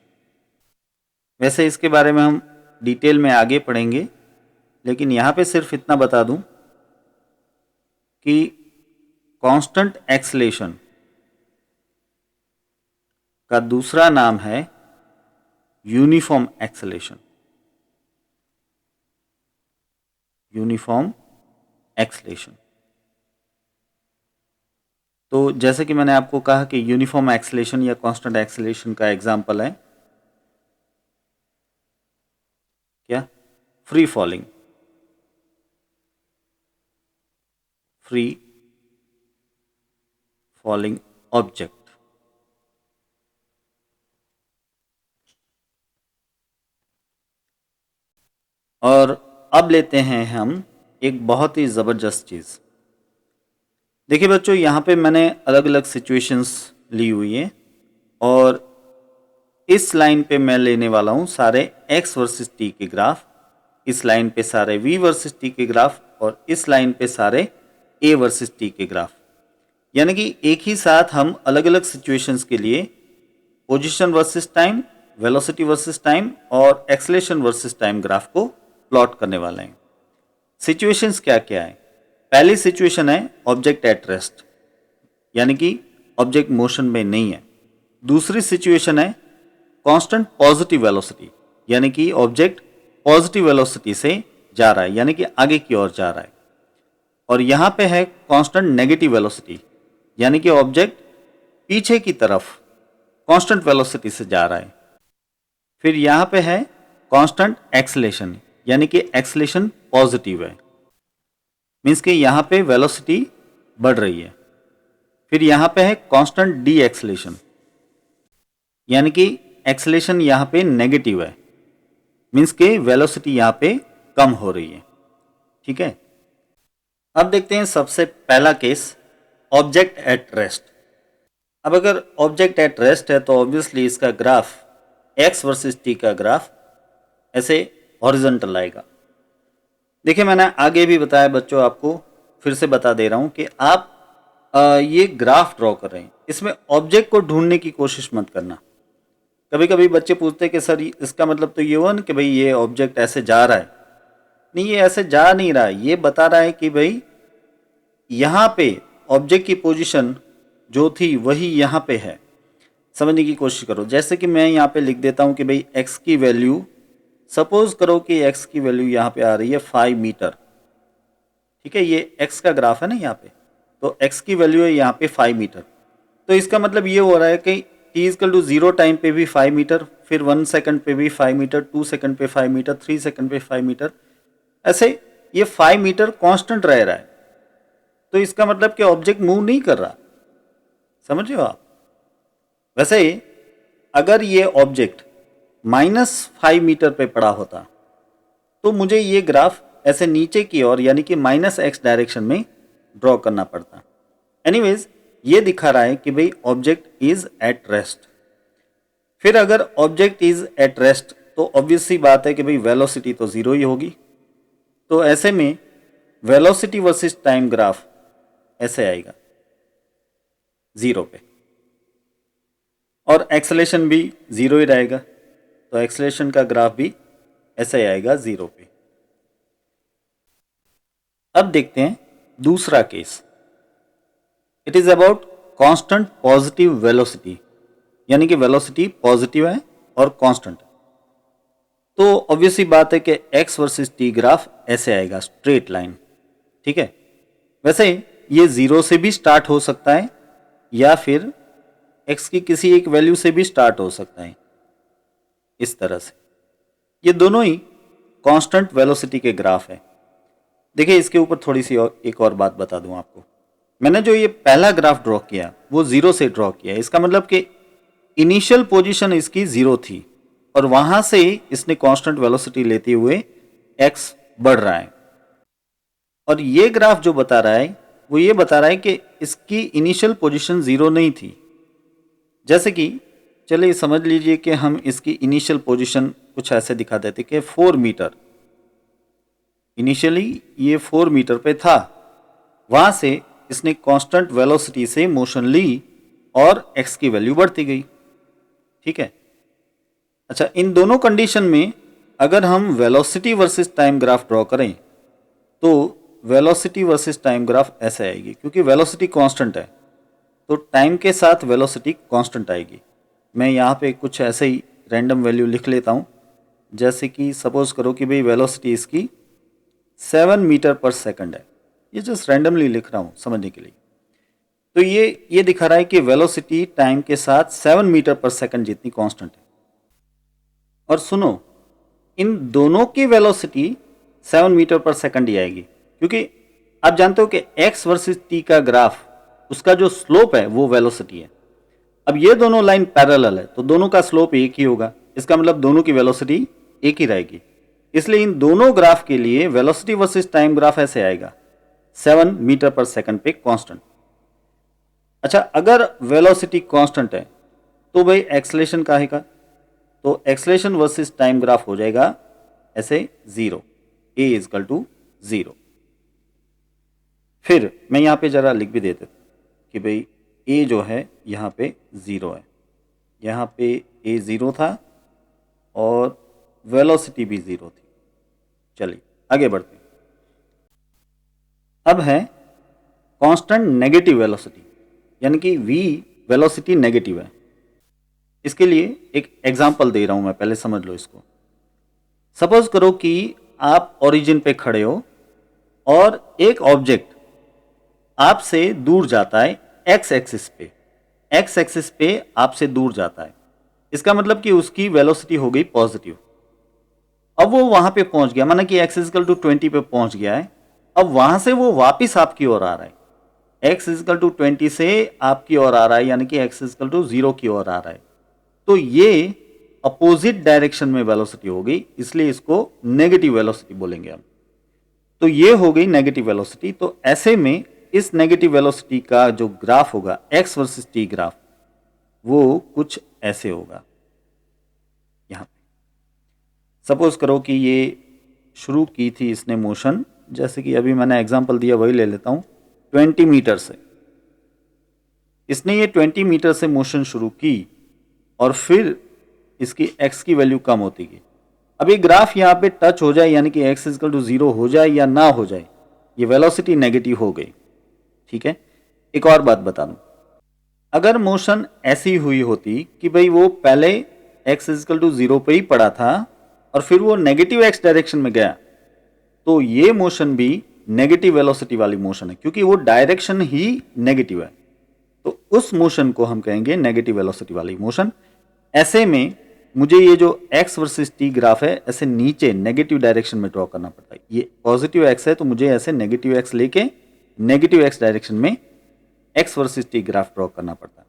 Speaker 1: वैसे इसके बारे में हम डिटेल में आगे पढ़ेंगे, लेकिन यहाँ पे सिर्फ इतना बता दूं कि कांस्टेंट एक्सेलरेशन का दूसरा नाम है यूनिफॉर्म एक्सेलरेशन। Uniform acceleration. तो जैसे कि मैंने आपको कहा कि यूनिफॉर्म एक्सेलरेशन या कांस्टेंट एक्सेलरेशन का एग्जांपल है क्या? Free falling. Free falling object. और अब लेते हैं हम एक बहुत ही ज़बरदस्त चीज़। देखिए बच्चों, यहाँ पे मैंने अलग अलग सिचुएशंस ली हुई हैं और इस लाइन पे मैं लेने वाला हूँ सारे x वर्सेस t के ग्राफ, इस लाइन पे सारे v वर्सेस t के ग्राफ और इस लाइन पे सारे a वर्सेस t के ग्राफ। यानी कि एक ही साथ हम अलग अलग सिचुएशंस के लिए position versus time, velocity versus time और एक्सेलरेशन वर्सेस टाइम ग्राफ को प्लॉट करने वाले हैं। सिचुएशंस क्या क्या है? पहली सिचुएशन है ऑब्जेक्ट एट रेस्ट, यानी कि ऑब्जेक्ट मोशन में नहीं है। दूसरी सिचुएशन है कांस्टेंट पॉजिटिव वेलोसिटी, यानी कि ऑब्जेक्ट पॉजिटिव वेलोसिटी से जा रहा है, यानी कि आगे की ओर जा रहा है। और यहाँ पे है कांस्टेंट नेगेटिव वेलोसिटी, यानी कि ऑब्जेक्ट पीछे की तरफ कांस्टेंट वेलोसिटी से जा रहा है। फिर यहाँ पे है कांस्टेंट एक्सेलेरेशन, यानी कि एक्सेलेरेशन पॉजिटिव है, मीन्स कि यहाँ पे वेलोसिटी बढ़ रही है। फिर यहाँ पे है कांस्टेंट डी एक्सेलेरेशन, यानी कि एक्सेलेरेशन यहाँ पे नेगेटिव है, मीन्स के वेलोसिटी यहाँ पे कम हो रही है। ठीक है, अब देखते हैं सबसे पहला केस, ऑब्जेक्ट एट रेस्ट। अब अगर ऑब्जेक्ट एट रेस्ट है तो ऑब्वियसली इसका ग्राफ एक्स वर्सेस टी का ग्राफ ऐसे हॉरिजॉन्टल आएगा। देखिए मैंने आगे भी बताया बच्चों, आपको फिर से बता दे रहा हूं कि आप ये ग्राफ ड्रॉ कर रहे हैं, इसमें ऑब्जेक्ट को ढूंढने की कोशिश मत करना। कभी कभी बच्चे पूछते हैं कि सर इसका मतलब तो ये हुआ ना कि भाई ये ऑब्जेक्ट ऐसे जा रहा है। नहीं, ये ऐसे जा नहीं रहा है, ये बता रहा है कि भाई यहाँ पे ऑब्जेक्ट की पोजीशन जो थी वही यहाँ पे है। समझने की कोशिश करो, जैसे कि मैं यहाँ पे लिख देता हूँ कि भाई x की वैल्यू, सपोज करो कि x की वैल्यू यहाँ पे आ रही है 5 मीटर। ठीक है, ये x का ग्राफ है ना यहाँ पे, तो x की वैल्यू है यहाँ पे 5 मीटर। तो इसका मतलब ये हो रहा है कि t इक्वल टू 0 टाइम पे भी 5 मीटर, फिर 1 सेकंड पे भी 5 मीटर, 2 सेकंड पे 5 मीटर, 3 सेकंड पे 5 मीटर, ऐसे ये 5 मीटर कांस्टेंट रह रहा है। तो इसका मतलब कि ऑब्जेक्ट मूव नहीं कर रहा। समझ रहे हो आप? वैसे अगर ये ऑब्जेक्ट -5 मीटर पे पड़ा होता तो मुझे ये ग्राफ ऐसे नीचे की ओर, यानी कि -x डायरेक्शन में ड्रॉ करना पड़ता। एनीवेज ये दिखा रहा है कि भाई ऑब्जेक्ट इज एट रेस्ट। फिर अगर ऑब्जेक्ट इज एट रेस्ट तो ऑब्वियस सी बात है कि भाई वेलोसिटी तो जीरो ही होगी। तो ऐसे में वेलोसिटी वर्सेस टाइम ग्राफ ऐसे आएगा जीरो पे, और एक्सेलेरेशन भी जीरो ही रहेगा, तो एक्सेलेरेशन का ग्राफ भी ऐसे आएगा जीरो पे। अब देखते हैं दूसरा case, it is about constant positive velocity, यानी कि वेलोसिटी पॉजिटिव है और कांस्टेंट। तो ऑब्वियसली बात है कि x वर्सेस t ग्राफ ऐसे आएगा, स्ट्रेट लाइन। ठीक है, वैसे ये जीरो से भी स्टार्ट हो सकता है या फिर x की किसी एक वैल्यू से भी स्टार्ट हो सकता है, इस तरह से। ये दोनों ही कांस्टेंट वेलोसिटी के ग्राफ है। देखिए इसके ऊपर थोड़ी सी एक और बात बता दूं आपको। मैंने जो ये पहला ग्राफ ड्रॉ किया वो जीरो से ड्रॉ किया, इसका मतलब कि इनिशियल पोजीशन इसकी जीरो थी और वहां से इसने कांस्टेंट वेलोसिटी लेते हुए x बढ़ रहा है। और ये ग्राफ जो बता रहा है वो ये बता रहा है कि इसकी इनिशियल पोजीशन जीरो नहीं थी। जैसे कि चलिए समझ लीजिए कि हम इसकी इनिशियल पोजीशन कुछ ऐसे दिखा देते कि 4 मीटर, इनिशियली ये 4 मीटर पे था, वहां से इसने कांस्टेंट वेलोसिटी से मोशन ली और x की वैल्यू बढ़ती गई। ठीक है, अच्छा इन दोनों कंडीशन में अगर हम velocity versus time graph draw करें तो वेलोसिटी वर्सेस टाइम ग्राफ ऐसे आएगी, क्योंकि वेलोसिटी कांस्टेंट है तो टाइम के साथ वेलोसिटी कांस्टेंट आएगी। मैं यहाँ पे कुछ ऐसे ही रैंडम वैल्यू लिख लेता हूँ, जैसे कि सपोज करो कि भाई वेलोसिटी इसकी 7 मीटर पर सेकंड है, ये जस्ट रैंडमली लिख रहा हूँ समझने के लिए। तो ये दिखा रहा है कि वेलोसिटी टाइम के साथ 7 मीटर पर सेकंड जितनी कांस्टेंट है। और सुनो, इन दोनों की वेलोसिटी 7 मीटर पर सेकंड ही आएगी, क्योंकि आप जानते हो कि x वर्सेस t का ग्राफ, उसका जो स्लोप है वो वेलोसिटी है। अब ये दोनों लाइन पैरेलल है तो दोनों का स्लोप एक ही होगा, इसका मतलब दोनों की वेलोसिटी एक ही रहेगी। इसलिए इन दोनों ग्राफ के लिए वेलोसिटी वर्सेस टाइम ग्राफ ऐसे आएगा, 7 मीटर पर सेकंड पे कांस्टेंट। अच्छा अगर वेलोसिटी कांस्टेंट है तो भाई एक्सेलेरेशन का आएगा, तो एक्सेलेरेशन वर्सेस टाइम ग्राफ हो जाएगा ऐसे zero, a equal to zero. फिर मैं यहाँ पे जरा लिख भी देता कि भाई a जो है यहाँ पे जीरो है, यहाँ पे a जीरो था और वेलोसिटी भी जीरो थी। चलिए आगे बढ़ते हैं। अब है कांस्टेंट नेगेटिव वेलोसिटी, यानी कि v वेलोसिटी नेगेटिव है। इसके लिए एक एग्जांपल दे रहा हूं मैं, पहले समझ लो इसको। सपोज करो कि आप ओरिजिन पे खड़े हो और एक ऑब्जेक्ट आपसे दूर जाता है एक्स एक्सिस पे, एक्स एक्सिस पे आपसे दूर जाता है, इसका मतलब कि उसकी वेलोसिटी हो गई पॉजिटिव। अब वो वहां पे पहुंच गया, माना कि एक्स इजिकल टू 20 पे पहुंच गया है, अब वहां से वो वापिस आपकी ओर आ रहा है, एक्स इजिकल टू 20 से आपकी ओर आ रहा है, यानी कि एक्स इजिकल टू 0 की ओर आ रहा है। तो ये अपोजिट डायरेक्शन में वेलोसिटी होगी, इसलिए इसको नेगेटिव वेलोसिटी बोलेंगे हम। तो ये हो गई नेगेटिव वेलोसिटी। तो ऐसे में इस नेगेटिव वेलोसिटी का जो ग्राफ होगा, एक्स वर्सेस टी ग्राफ, वो कुछ ऐसे होगा। यहां पे सपोज करो कि ये शुरू की थी इसने मोशन, जैसे कि अभी मैंने एग्जांपल दिया वही ले लेता हूं, 20 मीटर से इसने ये 20 मीटर से मोशन शुरू की और फिर इसकी x की वैल्यू कम होती गई। अब ये ग्राफ यहाँ पे टच हो जाए, यानी कि x इक्वल टू 0 हो जाए या ना हो जाए, ये वेलोसिटी नेगेटिव हो गई। ठीक है, एक और बात बता दूं, अगर मोशन ऐसी हुई होती कि भाई वो पहले x इक्वल टू 0 पे ही पड़ा था और फिर वो नेगेटिव x डायरेक्शन में गया, तो ये मोशन भी नेगेटिव वेलोसिटी वाली मोशन है, क्योंकि वो डायरेक्शन ही नेगेटिव है। तो उस मोशन को हम कहेंगे नेगेटिव वेलोसिटी वाली मोशन। ऐसे में मुझे ये जो x वर्सेस t ग्राफ है ऐसे नीचे नेगेटिव डायरेक्शन में ड्रॉ करना पड़ता है। ये पॉजिटिव x है तो मुझे ऐसे नेगेटिव x लेके नेगेटिव x डायरेक्शन में x versus t graph draw करना पड़ता है।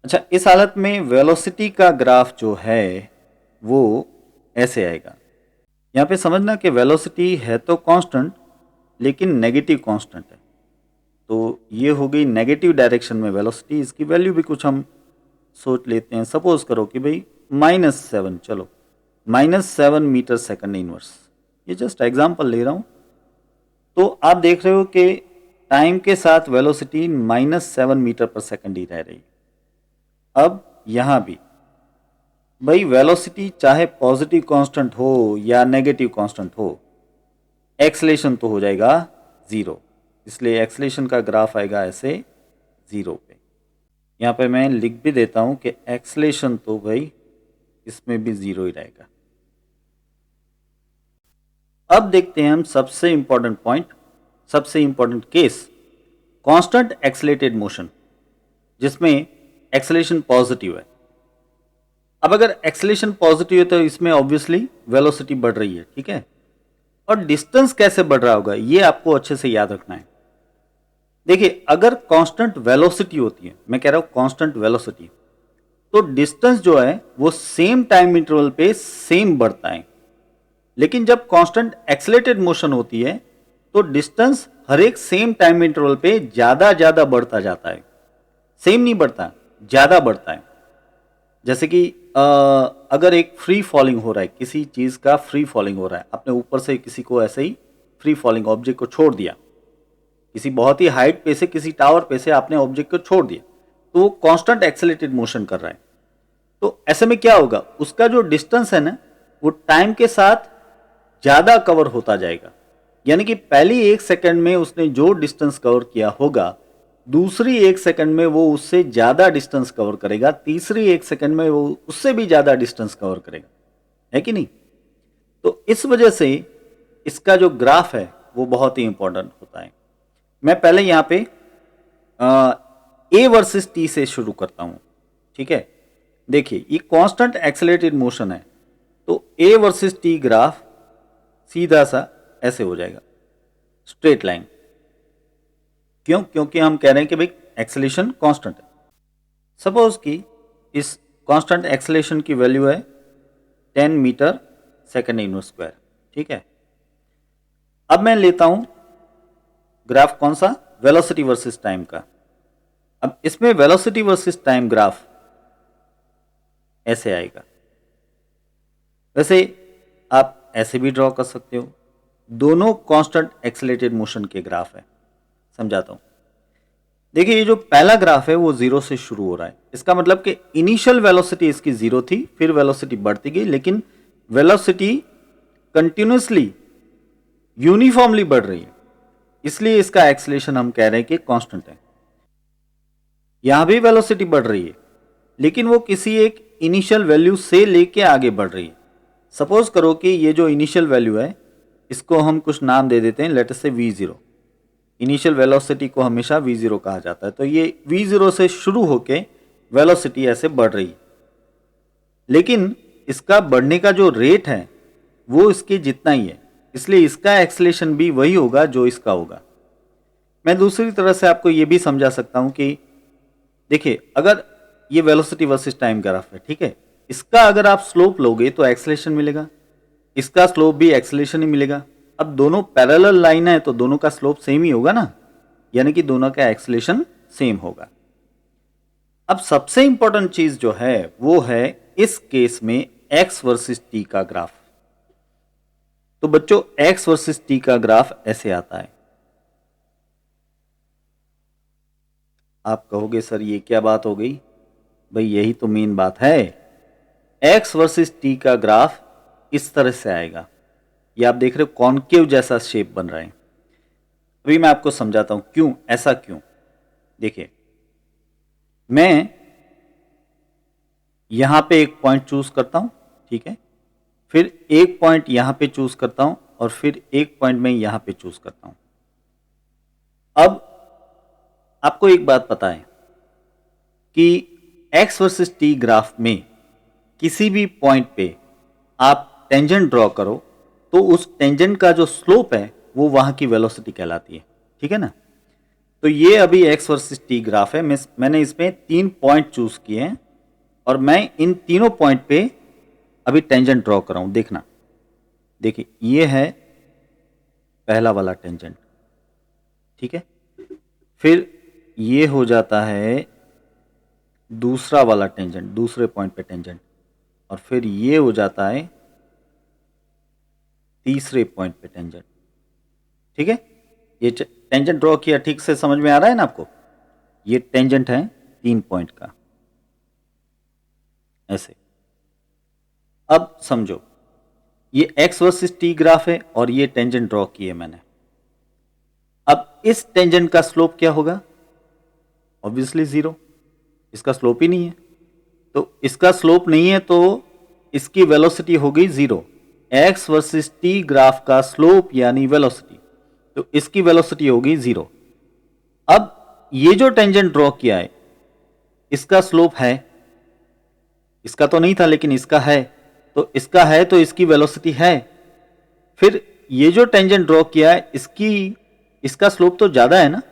Speaker 1: अच्छा, इस हालत में वेलोसिटी का ग्राफ जो है वो ऐसे आएगा। यहाँ पे समझना कि वेलोसिटी है तो कांस्टेंट, लेकिन नेगेटिव कांस्टेंट है। तो ये हो गई नेगेटिव डायरेक्शन में वेलोसिटी। इसकी वैल्यू भी कुछ हम सोच लेते हैं। सपोज करो कि भाई -7, चलो -7 मीटर सेकंड इनवर्स, ये जस्ट एग्जांपल ले रहा हूं। तो आप देख रहे हो कि टाइम के साथ वेलोसिटी -7 मीटर पर सेकंड ही रह रही है। अब यहां भी भाई वेलोसिटी चाहे पॉजिटिव कांस्टेंट हो या नेगेटिव कांस्टेंट हो, एक्सेलेरेशन तो हो जाएगा 0, इसलिए एक्सेलेरेशन का ग्राफ आएगा ऐसे 0 पे। यहाँ पे मैं लिख भी देता हूं कि एक्सेलेरेशन तो भाई इसमें भी 0 ही रहेगा। अब देखते हैं हम सबसे इंपॉर्टेंट पॉइंट, सबसे इंपॉर्टेंट केस, कांस्टेंट एक्सेलेरेटेड मोशन, जिसमें एक्सेलेरेशन पॉजिटिव है। अब अगर एक्सेलेरेशन पॉजिटिव है तो इसमें ऑब्वियसली वेलोसिटी बढ़ रही है, ठीक है। और डिस्टेंस कैसे बढ़ रहा होगा ये आपको अच्छे से याद रखना है। देखिए, अगर कांस्टेंट वेलोसिटी होती है, मैं कह रहा हूं कांस्टेंट वेलोसिटी, तो डिस्टेंस जो है वो सेम टाइम इंटरवल पे सेम बढ़ता है। लेकिन जब कांस्टेंट एक्सेलरेटेड मोशन होती है तो डिस्टेंस हर एक सेम टाइम इंटरवल पे ज्यादा बढ़ता जाता है। सेम नहीं बढ़ता, ज्यादा बढ़ता है। जैसे कि अगर एक फ्री फॉलिंग हो रहा है, किसी चीज का फ्री फॉलिंग हो रहा है, आपने ऊपर से किसी को ऐसे ही फ्री फॉलिंग ऑब्जेक्ट को छोड़ दिया, किसी बहुत ही हाइट पे से, किसी टावर पे से आपने ऑब्जेक्ट को छोड़ दिया, तो वो कांस्टेंट एक्सेलरेटेड मोशन कर रहा है। तो ऐसे में क्या होगा, उसका जो डिस्टेंस है ना वो टाइम के साथ ज्यादा कवर होता जाएगा। यानी कि पहली 1 सेकंड में उसने जो डिस्टेंस कवर किया होगा, दूसरी 1 सेकंड में वो उससे ज्यादा डिस्टेंस कवर करेगा, तीसरी 1 सेकंड में वो उससे भी ज्यादा डिस्टेंस कवर करेगा, है कि नहीं। तो इस वजह से इसका जो ग्राफ है वो बहुत ही इंपॉर्टेंट होता है। मैं पहले यहां पे ए वर्सेस टी से शुरू करता हूं, ठीक है। देखिए, ये कांस्टेंट एक्सेलरेटेड मोशन है, तो ए वर्सेस टी ग्राफ सीधा सा ऐसे हो जाएगा, स्ट्रेट लाइन। क्यों? क्योंकि हम कह रहे हैं कि भाई एक्सेलरेशन कांस्टेंट है। सपोज कि इस कांस्टेंट एक्सेलरेशन की वैल्यू है 10 मीटर सेकंड इनवर्स स्क्वायर, ठीक है। अब मैं लेता हूं ग्राफ कौन सा, वेलोसिटी वर्सेस टाइम का। अब इसमें वेलोसिटी वर्सेस टाइम ग्राफ ऐसे आएगा। वैसे आप ऐसे भी ड्रॉ कर सकते हो, दोनों कांस्टेंट एक्सेलरेटेड मोशन के ग्राफ है। समझाता हूं। देखिए, ये जो पहला ग्राफ है वो 0 से शुरू हो रहा है। इसका मतलब कि इनिशियल वेलोसिटी इसकी 0 थी, फिर वेलोसिटी बढ़ती गई, लेकिन वेलोसिटी कंटिन्यूसली यूनिफॉर्मली बढ़ रही है, इसलिए इसका एक्सेलरेशन हम कह रहे हैं कि कांस्टेंट है। यहां भी वेलोसिटी बढ़ रही है, लेकिन वो किसी एक इनिशियल वैल्यू से लेके आगे बढ़ रही है। सपोज करो कि ये जो इनिशियल वैल्यू है इसको हम कुछ नाम दे देते हैं, लेट अस से v0, इनिशियल वेलोसिटी को हमेशा v0 कहा जाता है। तो ये v0 से शुरू होके वेलोसिटी ऐसे बढ़ रही है, लेकिन इसका बढ़ने का जो रेट है वो इसके जितना ही है, इसलिए इसका एक्सेलेरेशन भी वही होगा जो इसका होगा। मैं दूसरी तरह से आपको ये भी समझा सकता हूं कि देखिए, अगर ये वेलोसिटी वर्सेस टाइम ग्राफ है, ठीक है, इसका अगर आप स्लोप लोगे तो एक्सेलेरेशन मिलेगा, इसका स्लोप भी एक्सेलेरेशन ही मिलेगा। अब दोनों पैरेलल लाइन है तो दोनों का स्लोप सेम ही होगा ना, यानी कि दोनों का एक्सेलेरेशन सेम होगा। अब सबसे इंपॉर्टेंट चीज जो है वो है इस केस में x वर्सेस t का ग्राफ। तो बच्चों x वर्सेस t का ग्राफ ऐसे आता है। आप कहोगे सर ये क्या बात हो गई? भाई यही तो मेन बात है। x वर्सेस t का ग्राफ इस तरह से आएगा। ये आप देख रहे हो कॉनकेव जैसा शेप बन रहा है। अभी मैं आपको समझाता हूं क्यों, ऐसा क्यों। देखिए, मैं यहां पे एक पॉइंट चूज करता हूं, ठीक है, फिर एक पॉइंट यहां पे चूज करता हूं और फिर एक पॉइंट मैं यहां पे चूज करता हूं। अब आपको एक बात पता है कि x वर्सेस t ग्राफ में किसी भी पॉइंट पे आप टेंजेंट ड्रॉ करो तो उस टेंजेंट का जो स्लोप है वो वहां की वेलोसिटी कहलाती है, ठीक है ना। तो ये अभी x वर्सेस t ग्राफ है। मैंने इसमें 3 पॉइंट चूज किए हैं और मैं इन तीनों पॉइंट पे अभी टेंजेंट ड्रॉ कर रहा हूं। देखना, देखिए ये है पहला वाला टेंजेंट, ठीक है, फिर ये हो जाता है दूसरा वाला टेंजेंट, दूसरे पॉइंट पे टेंजेंट, और फिर ये हो जाता है तीसरे पॉइंट पे टेंजेंट, ठीक है। ये टेंजेंट ड्रॉ किया, ठीक से समझ में आ रहा है ना आपको। ये टेंजेंट है 3 पॉइंट का, ऐसे। अब समझो, ये x वर्सेस t ग्राफ है और ये टेंजेंट ड्रॉ किए मैंने। अब इस टेंजेंट का स्लोप क्या होगा? ऑब्वियसली 0, इसका स्लोप ही नहीं है। तो इसका स्लोप नहीं है तो इसकी वेलोसिटी होगी 0। x वर्सेस t ग्राफ का स्लोप यानी वेलोसिटी, तो इसकी वेलोसिटी होगी 0। अब ये जो टेंजेंट ड्रॉ किया है इसका स्लोप है, इसका तो नहीं था लेकिन इसका है, तो इसका है तो इसकी वेलोसिटी है। फिर ये जो टेंजेंट ड्रॉ किया है इसका स्लोप तो ज्यादा है ना,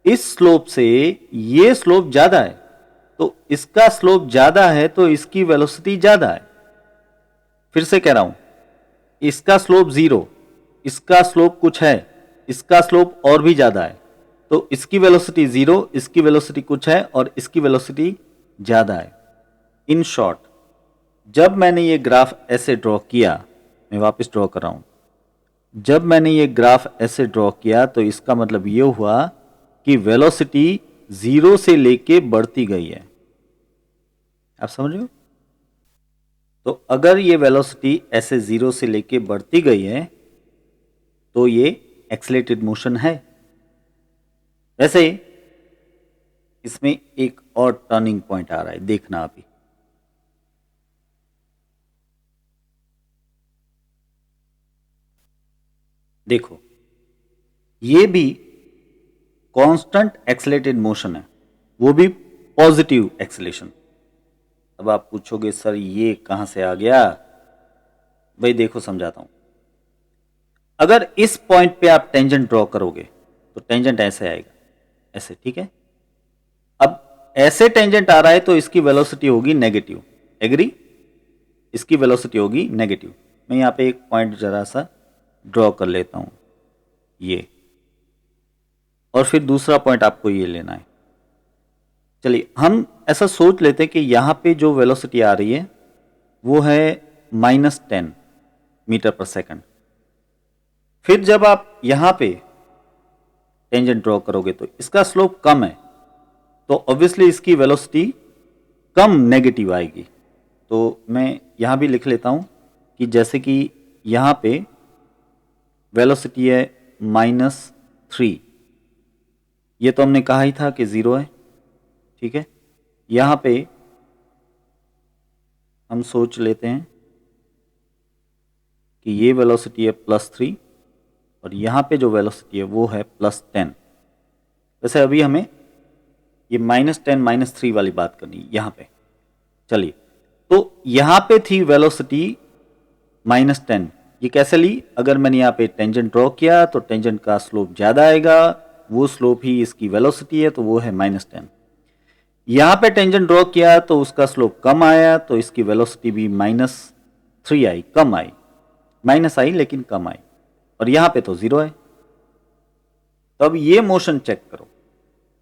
Speaker 1: इस स्लोप से ये स्लोप ज्यादा है, तो इसका स्लोप ज्यादा है तो इसकी वेलोसिटी ज्यादा है। फिर से कह रहा हूं, इसका स्लोप 0, इसका स्लोप कुछ है, इसका स्लोप और भी ज्यादा है, तो इसकी वेलोसिटी 0, इसकी वेलोसिटी कुछ है और इसकी वेलोसिटी ज्यादा है। इन शॉर्ट, जब मैंने ये ग्राफ ऐसे ड्रॉ किया, मैं वापस ड्रॉ कर रहा हूं, जब मैंने ये ग्राफ ऐसे ड्रॉ किया तो इसका मतलब ये हुआ कि वेलोसिटी 0 से लेके बढ़ती गई है। आप समझ रहे हो? तो अगर ये वेलोसिटी ऐसे 0 से लेके बढ़ती गई है तो ये एक्सेलरेटेड मोशन है। वैसे इसमें एक और टर्निंग पॉइंट आ रहा है, देखना अभी। देखो, ये भी कांस्टेंट एक्सेलरेटेड मोशन है, वो भी पॉजिटिव एक्सेलेरेशन। अब आप पूछोगे सर ये कहां से आ गया? भाई देखो समझाता हूं। अगर इस पॉइंट पे आप टेंजेंट ड्रॉ करोगे तो टेंजेंट ऐसे आएगा, ऐसे, ठीक है। अब ऐसे टेंजेंट आ रहा है तो इसकी वेलोसिटी होगी नेगेटिव, एग्री? इसकी वेलोसिटी होगी नेगेटिव। मैं यहां पे एक पॉइंट जरा सा ड्रॉ कर लेता हूं, ये, और फिर दूसरा पॉइंट आपको ये लेना है। चलिए हम ऐसा सोच लेते हैं कि यहां पे जो वेलोसिटी आ रही है वो है -10 मीटर पर सेकंड। फिर जब आप यहां पे टेंजेंट ड्रॉ करोगे तो इसका स्लोप कम है, तो ऑब्वियसली इसकी वेलोसिटी कम नेगेटिव आएगी। तो मैं यहां भी लिख लेता हूं कि जैसे कि यहां पे वेलोसिटी है -3, ये तो हमने कहा ही था कि 0 है, ठीक है। यहां पे हम सोच लेते हैं कि ये वेलोसिटी है +3 और यहाँ पे जो वेलोसिटी है वो है +10। वैसे अभी हमें ये -10 -3 वाली बात करनी है यहाँ पे। चलिए, तो यहाँ पे थी वेलोसिटी -10, ये कैसे ली? अगर मैंने यहाँ पे टेंजेंट ड्रॉ किया तो टेंजेंट का स्लोप ज़्यादा आएगा, वो स्लोप ही इसकी वेलोसिटी है, तो वो है -10। यहाँ पे टेंजेंट ड्रॉ किया तो उसका स्लोप कम आया, तो इसकी वेलोसिटी भी -3 आई, कम आई, माइनस आई लेकिन कम आई, और यहाँ पे तो 0 है। तो अब ये मोशन चेक करो,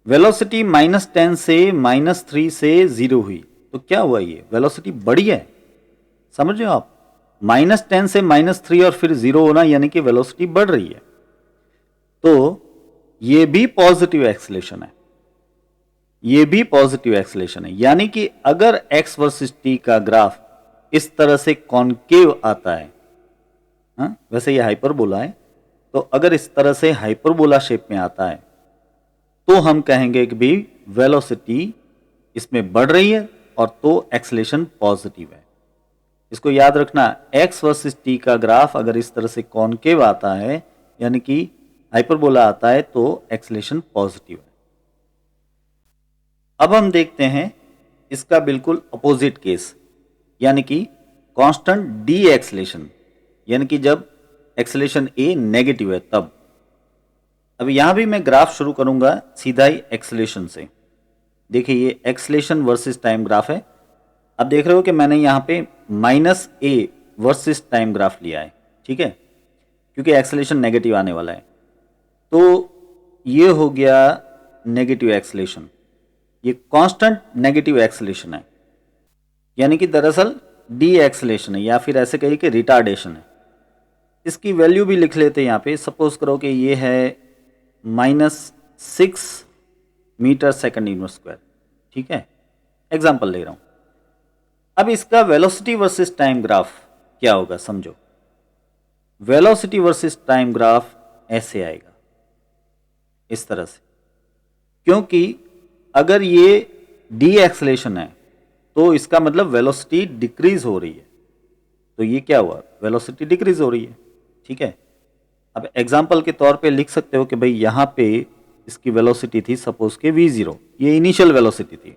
Speaker 1: वेलोसिटी -10 से -3 से 0 हुई, तो क्या हुआ? ये वेलोसिटी बढ़ी है, समझ रहे हो आप? -10 से -3 और फिर 0 होना यानी कि वेलोसिटी बढ़ रही है। तो ये भी पॉजिटिव एक्सेलेरेशन है, ये भी पॉजिटिव एक्सेलेरेशन है। यानी कि अगर x वर्सेस t का ग्राफ इस तरह से कॉन्केव आता है, हाँ वैसे ये हाइपरबोला है, तो अगर इस तरह से हाइपरबोला शेप में आता है तो हम कहेंगे कि भी वेलोसिटी इसमें बढ़ रही है और तो एक्सेलेरेशन पॉजिटिव है। इसको याद रखना, x वर्सेस t का ग्राफ अगर इस तरह से कॉन्केव आता है यानी कि हाइपरबोला आता है तो एक्सेलेरेशन पॉजिटिव है। अब हम देखते हैं इसका बिल्कुल अपोजिट केस, यानी कि कांस्टेंट डी एक्सेलेरेशन, यानी कि जब एक्सेलेरेशन a नेगेटिव है तब। अब यहां भी मैं ग्राफ शुरू करूंगा सीधा ही एक्सेलेरेशन से। देखिए ये एक्सेलेरेशन वर्सेस टाइम ग्राफ है। अब देख रहे हो कि मैंने यहां पे -a वर्सेस टाइम ग्राफ लिया है, ठीक है, क्योंकि एक्सेलेरेशन नेगेटिव आने वाला है। तो ये हो गया नेगेटिव एक्सेलेरेशन, ये कांस्टेंट नेगेटिव एक्सेलेरेशन है, यानी कि दरअसल डी एक्सेलेरेशन है, या फिर ऐसे कहिए कि रिटार्डेशन है। इसकी वैल्यू भी लिख लेते हैं यहाँ पे। सपोज करो कि ये है -6 मीटर सेकंड इनवर्स स्क्वायर, ठीक है, एग्जाम्पल ले रहा हूं। अब इसका वेलोसिटी वर्सेस टाइम ग्राफ क्या होगा समझो। वेलोसिटी वर्सेस टाइम ग्राफ ऐसे आएगा, इस तरह से, क्योंकि अगर ये डी एक्सेलेरेशन है तो इसका मतलब वेलोसिटी डिक्रीज हो रही है, तो ये क्या हुआ? वेलोसिटी डिक्रीज हो रही है, ठीक है। अब एग्जाम्पल के तौर पे लिख सकते हो कि भाई यहाँ पे इसकी वेलोसिटी थी सपोज के v0, ये इनिशियल वेलोसिटी थी,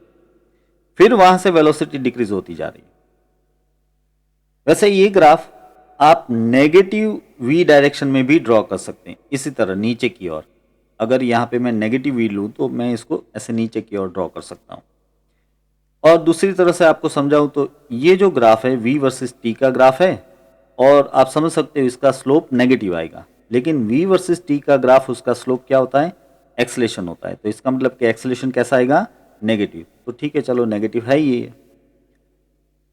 Speaker 1: फिर वहां से वेलोसिटी डिक्रीज होती जा रही है। वैसे ये ग्राफ आप नेगेटिव v डायरेक्शन में भी ड्रॉ कर सकते हैं, इसी तरह नीचे की ओर। अगर यहाँ पे मैं नेगेटिव v लूँ तो मैं इसको ऐसे नीचे की ओर ड्रॉ कर सकता हूँ। और दूसरी तरह से आपको समझाऊं तो ये जो ग्राफ है v वर्सेस t का ग्राफ है, और आप समझ सकते हो इसका स्लोप नेगेटिव आएगा, लेकिन v वर्सेस t का ग्राफ उसका स्लोप क्या होता है? एक्सेलेरेशन होता है। तो इसका मतलब कि एक्सेलेरेशन कैसा आएगा? नेगेटिव। तो ठीक है, चलो नेगेटिव है ये।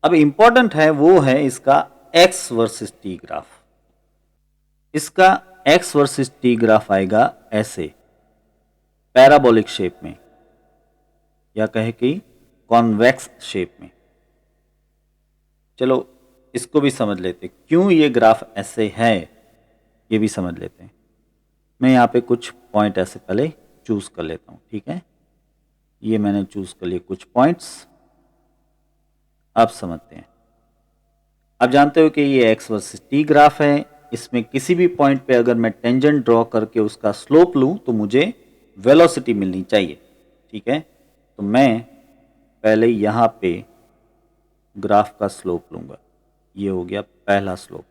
Speaker 1: अब इंपॉर्टेंट है वो है इसका x वर्सेस t ग्राफ। इसका x वर्सेस t ग्राफ आएगा ऐसे, पैराबोलिक शेप में, या कहे कि कॉन्वेक्स शेप में। चलो इसको भी समझ लेते, क्यों ये ग्राफ ऐसे है ये भी समझ लेते हैं। मैं यहाँ पे कुछ पॉइंट ऐसे पहले चूज कर लेता हूँ, ठीक है। ये मैंने चूज कर लिए कुछ पॉइंट्स, अब समझते हैं। आप जानते हो कि ये x वर्सेस t ग्राफ है, इसमें किसी भी पॉइंट पे अगर मैं टेंजेंट ड्रॉ करके उसका स्लोप लूँ तो मुझे वेलोसिटी मिलनी चाहिए, ठीक है। तो मैं पहले यहाँ पे ग्राफ का स्लोप लूँगा, ये हो गया पहला स्लोप,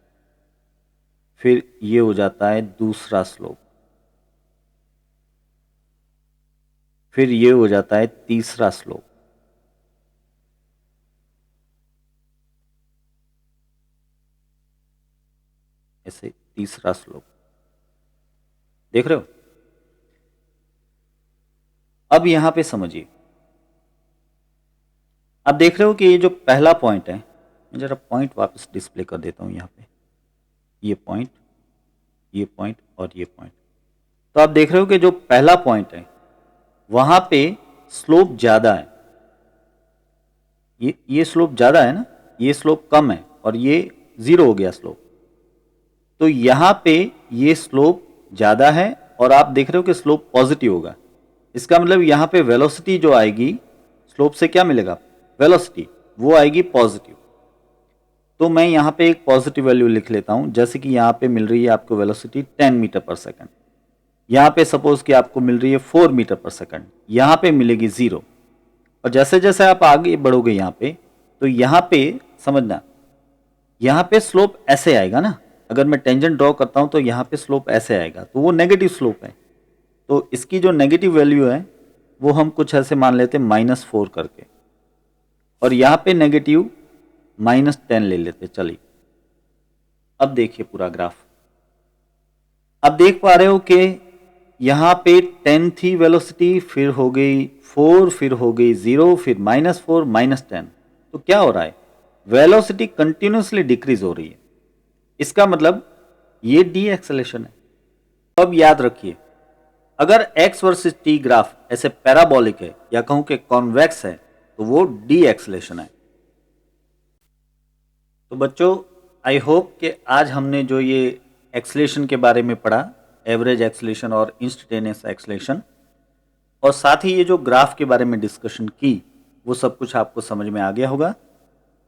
Speaker 1: फिर ये हो जाता है दूसरा स्लोप, फिर ये हो जाता है तीसरा स्लोप, ऐसे तीसरा स्लोप, देख रहे हो। अब यहां पे समझिए, आप देख रहे हो कि ये जो पहला पॉइंट है, मैं जरा पॉइंट वापस डिस्प्ले कर देता हूं यहाँ पे, ये पॉइंट, ये पॉइंट और ये पॉइंट। तो आप देख रहे हो कि जो पहला पॉइंट है वहां पे स्लोप ज्यादा है, ये स्लोप ज्यादा है ना, ये स्लोप कम है, और ये 0 हो गया स्लोप। तो यहां पे ये स्लोप ज्यादा है और आप देख रहे हो कि स्लोप पॉजिटिव होगा। इसका मतलब यहां पे वेलोसिटी जो आएगी स्लोप से क्या मिलेगा? वेलोसिटी, वो आएगी पॉजिटिव। तो मैं यहाँ पे एक पॉजिटिव वैल्यू लिख लेता हूँ, जैसे कि यहाँ पे मिल रही है आपको वेलोसिटी 10 मीटर पर सेकंड, यहाँ पे सपोज कि आपको मिल रही है 4 मीटर पर सेकंड, यहाँ पे मिलेगी 0। और जैसे जैसे आप आगे बढ़ोगे यहाँ पे, तो यहाँ पे समझना, यहाँ पे स्लोप ऐसे आएगा ना, अगर मैं टेंजेंट ड्रॉ करता हूँ तो यहाँ पे स्लोप ऐसे आएगा, तो वो नेगेटिव स्लोप है। तो इसकी जो नेगेटिव वैल्यू है वो हम कुछ ऐसे मान लेते हैं -4 करके, और यहाँ पे नेगेटिव -10 ले लेते। चलिए अब देखिए पूरा ग्राफ। अब देख पा रहे हो कि यहाँ पे 10 थी वेलोसिटी, फिर हो गई 4, फिर हो गई 0, फिर -4, -10। तो क्या हो रहा है, वेलोसिटी कंटिन्यूसली डिक्रीज हो रही है। इसका मतलब ये डी एक्सेलेरेशन है। अब याद रखिए, अगर x वर्सेस t ग्राफ ऐसे पैराबोलिक है या कहूं कि कॉन्वेक्स है, तो वो डी एक्सेलेरेशन है। तो बच्चों, आई होप कि आज हमने जो ये एक्सेलेरेशन के बारे में पढ़ा, एवरेज एक्सेलेरेशन और इंस्टेंटेनियस एक्सेलेरेशन, और साथ ही ये जो ग्राफ के बारे में डिस्कशन की, वो सब कुछ आपको समझ में आ गया होगा।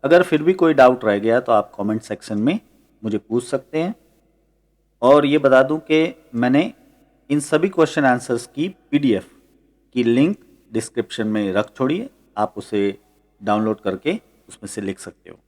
Speaker 1: अगर फिर भी कोई डाउट रह गया तो आप कमेंट सेक्शन में मुझे पूछ सकते हैं। और ये बता दूं कि मैंने इन सभी क्वेश्चन आंसर्स की पीडीएफ की लिंक डिस्क्रिप्शन में रख छोड़ी है, आप उसे डाउनलोड करके उसमें से लिख सकते हो।